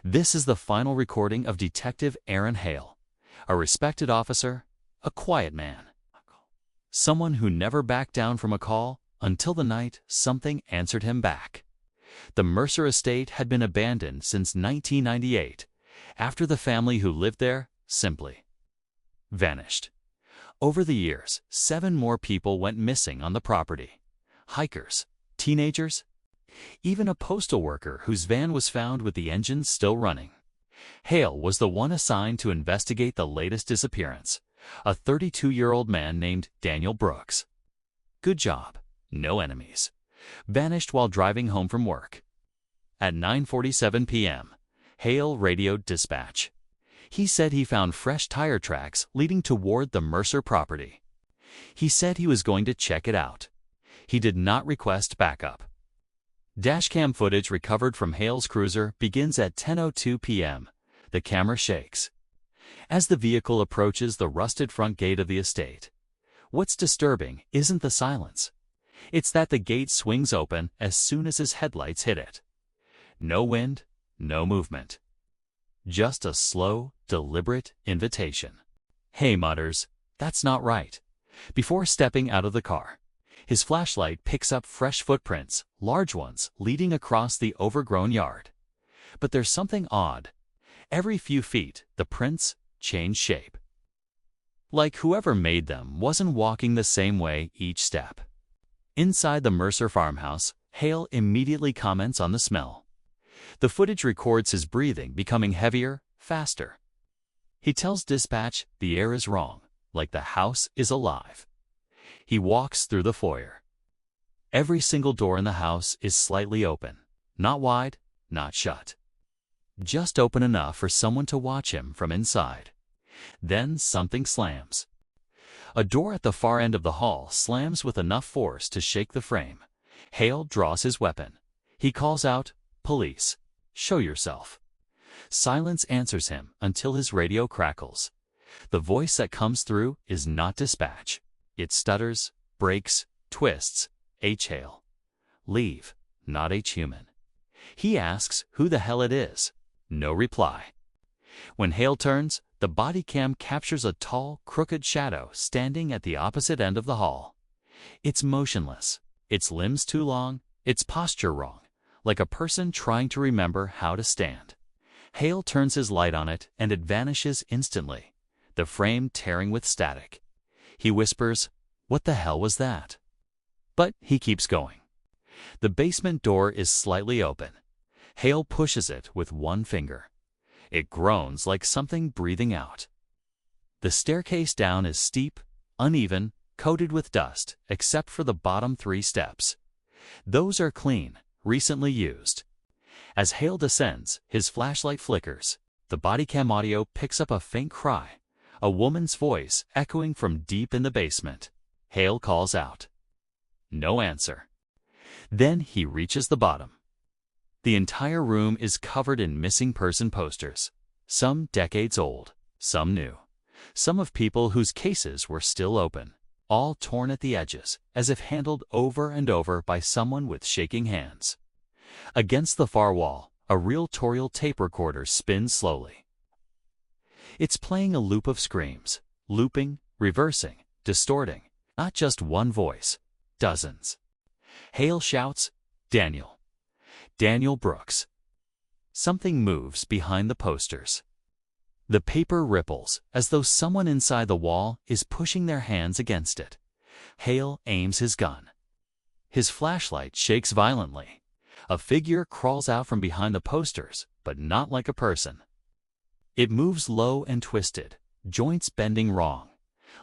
This is the final recording of Detective Aaron Hale, a respected officer, a quiet man, someone who never backed down from a call until the night something answered him back. The Mercer Estate had been abandoned since 1998, after the family who lived there simply vanished. Over the years, 7 more people went missing on the property. Hikers, teenagers, even a postal worker whose van was found with the engines still running. Hale was the one assigned to investigate the latest disappearance, a 32-year-old man named Daniel Brooks. Good job, no enemies. Vanished while driving home from work. At 9:47 p.m., Hale radioed dispatch. He said he found fresh tire tracks leading toward the Mercer property. He said he was going to check it out. He did not request backup. Dashcam footage recovered from Hale's cruiser begins at 10:02 p.m. The camera shakes as the vehicle approaches the rusted front gate of the estate. What's disturbing isn't the silence. It's that the gate swings open as soon as his headlights hit it. No wind, no movement. Just a slow, deliberate invitation. "Hey," mutters, "that's not right." Before stepping out of the car, his flashlight picks up fresh footprints, large ones, leading across the overgrown yard. But there's something odd. Every few feet, the prints change shape. Like whoever made them wasn't walking the same way each step. Inside the Mercer farmhouse, Hale immediately comments on the smell. The footage records his breathing becoming heavier, faster. He tells dispatch the air is wrong, like the house is alive. He walks through the foyer. Every single door in the house is slightly open, not wide, not shut. Just open enough for someone to watch him from inside. Then something slams. A door at the far end of the hall slams with enough force to shake the frame. Hale draws his weapon. He calls out, "Police, show yourself." Silence answers him until his radio crackles. The voice that comes through is not dispatch. It stutters, breaks, twists. "H. Hale. Leave, not H. Human." He asks who the hell it is. No reply. When Hale turns, the body cam captures a tall, crooked shadow standing at the opposite end of the hall. It's motionless, its limbs too long, its posture wrong, like a person trying to remember how to stand. Hale turns his light on it and it vanishes instantly, the frame tearing with static. He whispers, "What the hell was that?" But he keeps going. The basement door is slightly open. Hale pushes it with one finger. It groans like something breathing out. The staircase down is steep, uneven, coated with dust, except for the bottom 3 steps. Those are clean, recently used. As Hale descends, his flashlight flickers. The bodycam audio picks up a faint cry, a woman's voice echoing from deep in the basement. Hale calls out. No answer. Then he reaches the bottom. The entire room is covered in missing person posters, some decades old, some new, some of people whose cases were still open, all torn at the edges, as if handled over and over by someone with shaking hands. Against the far wall, a reel-to-reel tape recorder spins slowly. It's playing a loop of screams, looping, reversing, distorting, not just one voice, dozens. Hale shouts, "Daniel. Daniel Brooks." Something moves behind the posters. The paper ripples as though someone inside the wall is pushing their hands against it. Hale aims his gun. His flashlight shakes violently. A figure crawls out from behind the posters, but not like a person. It moves low and twisted, joints bending wrong,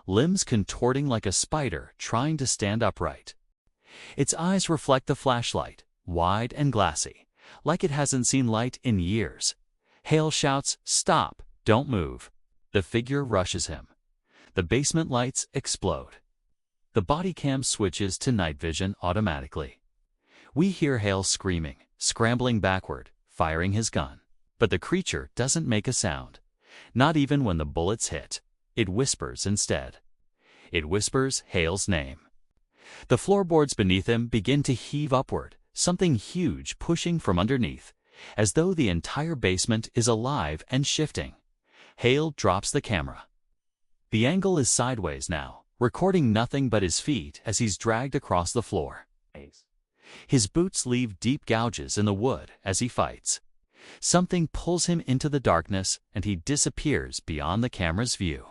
limbs contorting like a spider trying to stand upright. Its eyes reflect the flashlight, wide and glassy, like it hasn't seen light in years. Hale shouts, "Stop, don't move." The figure rushes him. The basement lights explode. The body cam switches to night vision automatically. We hear Hale screaming, scrambling backward, firing his gun. But the creature doesn't make a sound. Not even when the bullets hit. It whispers instead. It whispers Hale's name. The floorboards beneath him begin to heave upward, something huge pushing from underneath. as though the entire basement is alive and shifting. Hale drops the camera. The angle is sideways now, recording nothing but his feet as he's dragged across the floor. His boots leave deep gouges in the wood as he fights. Something pulls him into the darkness and he disappears beyond the camera's view.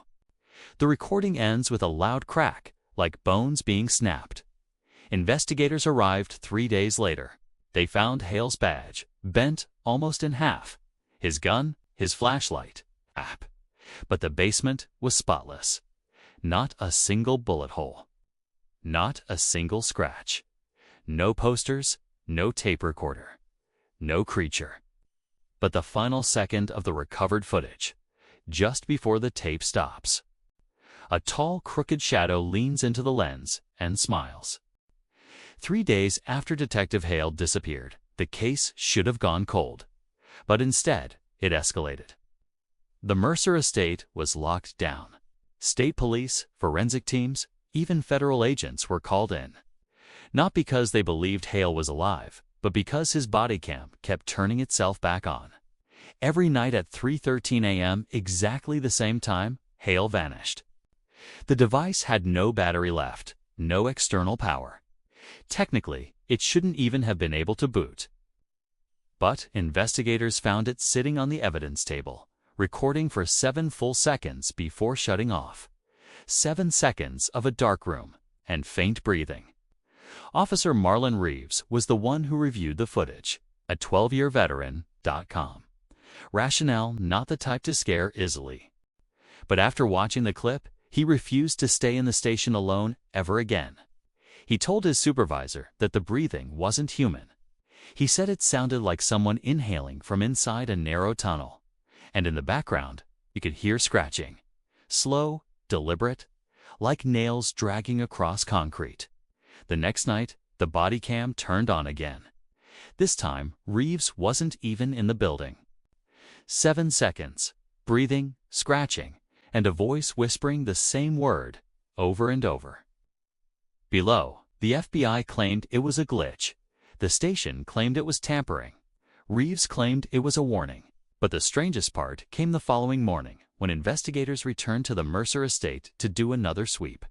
The recording ends with a loud crack, like bones being snapped. Investigators arrived 3 days later. They found Hale's badge, bent almost in half, his gun, his flashlight, but the basement was spotless. Not a single bullet hole. Not a single scratch. No posters, no tape recorder, no creature. But the final second of the recovered footage, just before the tape stops. A tall, crooked shadow leans into the lens and smiles. 3 days after Detective Hale disappeared, the case should have gone cold. But instead, it escalated. The Mercer Estate was locked down. State police, forensic teams, even federal agents were called in. Not because they believed Hale was alive, but because his body cam kept turning itself back on. Every night at 3:13 a.m., exactly the same time, Hale vanished. The device had no battery left, no external power. Technically, it shouldn't even have been able to boot. But investigators found it sitting on the evidence table, recording for 7 full seconds before shutting off. 7 seconds of a dark room and faint breathing. Officer Marlon Reeves was the one who reviewed the footage, a 12-year veteran.com. Rationale not the type to scare easily. But after watching the clip, he refused to stay in the station alone ever again. He told his supervisor that the breathing wasn't human. He said it sounded like someone inhaling from inside a narrow tunnel. And in the background, you could hear scratching. Slow, deliberate, like nails dragging across concrete. The next night, the body cam turned on again. This time, Reeves wasn't even in the building. 7 seconds, breathing, scratching, and a voice whispering the same word over and over. Below, the FBI claimed it was a glitch. The station claimed it was tampering. Reeves claimed it was a warning. But the strangest part came the following morning, when investigators returned to the Mercer Estate to do another sweep.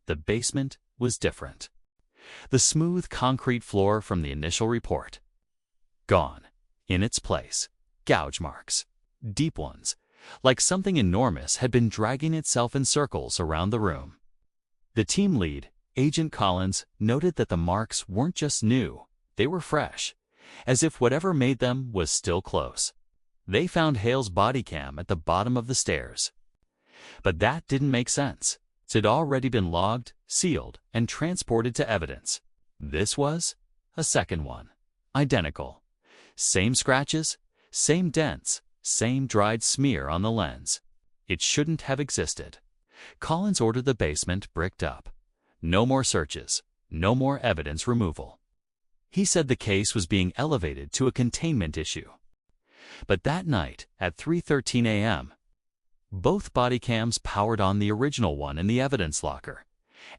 The basement was different. The smooth concrete floor from the initial report. Gone. In its place, gouge marks. Deep ones, like something enormous had been dragging itself in circles around the room. The team lead, Agent Collins, noted that the marks weren't just new, they were fresh, as if whatever made them was still close. They found Hale's body cam at the bottom of the stairs. But that didn't make sense. It had already been logged, sealed, and transported to evidence. This was a second one. Identical. Same scratches, same dents, same dried smear on the lens. It shouldn't have existed. Collins ordered the basement bricked up. No more searches, no more evidence removal. He said the case was being elevated to a containment issue. But that night, at 3:13 a.m., both body cams powered on the original one in the evidence locker,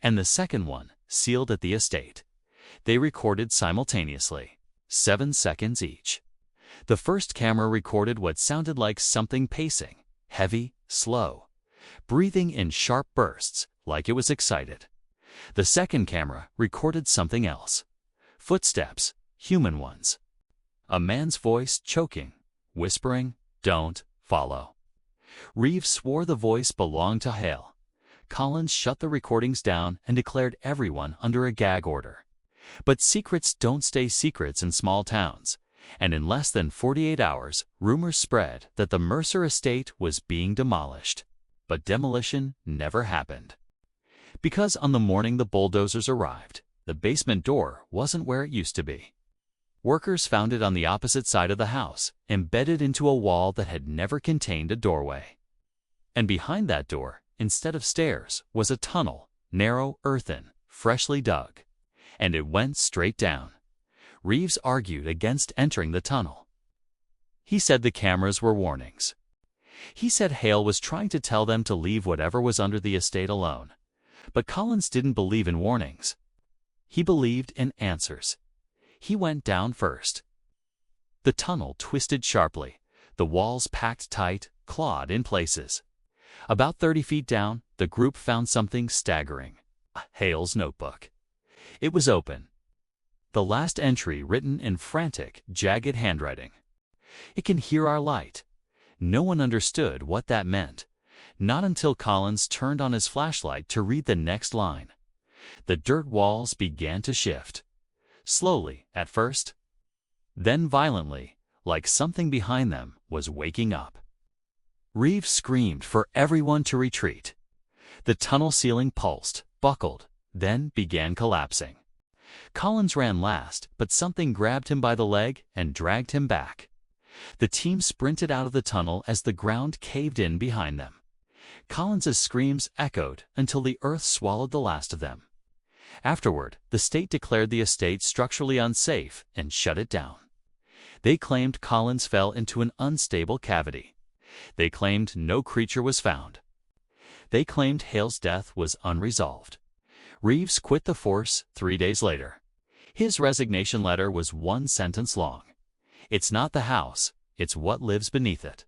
and the second one sealed at the estate. They recorded simultaneously, 7 seconds each. The first camera recorded what sounded like something pacing, heavy, slow, breathing in sharp bursts, like it was excited. The second camera recorded something else. Footsteps, human ones. A man's voice choking, whispering, "Don't follow." Reeves swore the voice belonged to Hale. Collins shut the recordings down and declared everyone under a gag order. But secrets don't stay secrets in small towns, and in less than 48 hours, rumors spread that the Mercer Estate was being demolished. But demolition never happened. Because on the morning the bulldozers arrived, the basement door wasn't where it used to be. Workers found it on the opposite side of the house, embedded into a wall that had never contained a doorway. And behind that door, instead of stairs, was a tunnel, narrow, earthen, freshly dug. And it went straight down. Reeves argued against entering the tunnel. He said the cameras were warnings. He said Hale was trying to tell them to leave whatever was under the estate alone. But Collins didn't believe in warnings. He believed in answers. He went down first. The tunnel twisted sharply, the walls packed tight, clawed in places. About 30 feet down, the group found something staggering: Hale's notebook. It was open. The last entry written in frantic, jagged handwriting. "It can hear our light." No one understood what that meant, not until Collins turned on his flashlight to read the next line. The dirt walls began to shift. Slowly, at first, then violently, like something behind them was waking up. Reeves screamed for everyone to retreat. The tunnel ceiling pulsed, buckled, then began collapsing. Collins ran last, but something grabbed him by the leg and dragged him back. The team sprinted out of the tunnel as the ground caved in behind them. Collins's screams echoed until the earth swallowed the last of them. Afterward, the state declared the estate structurally unsafe and shut it down. They claimed Collins fell into an unstable cavity. They claimed no creature was found. They claimed Hale's death was unresolved. Reeves quit the force 3 days later. His resignation letter was one sentence long. "It's not the house, it's what lives beneath it."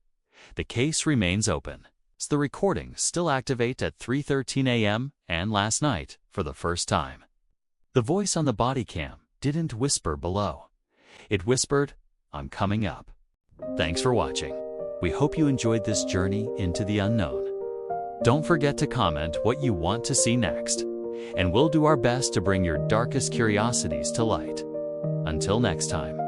The case remains open. The recordings still activate at 3:13 a.m. and last night for the first time. The voice on the body cam didn't whisper below. It whispered, "I'm coming up." Thanks for watching. We hope you enjoyed this journey into the unknown. Don't forget to comment what you want to see next, and we'll do our best to bring your darkest curiosities to light. Until next time.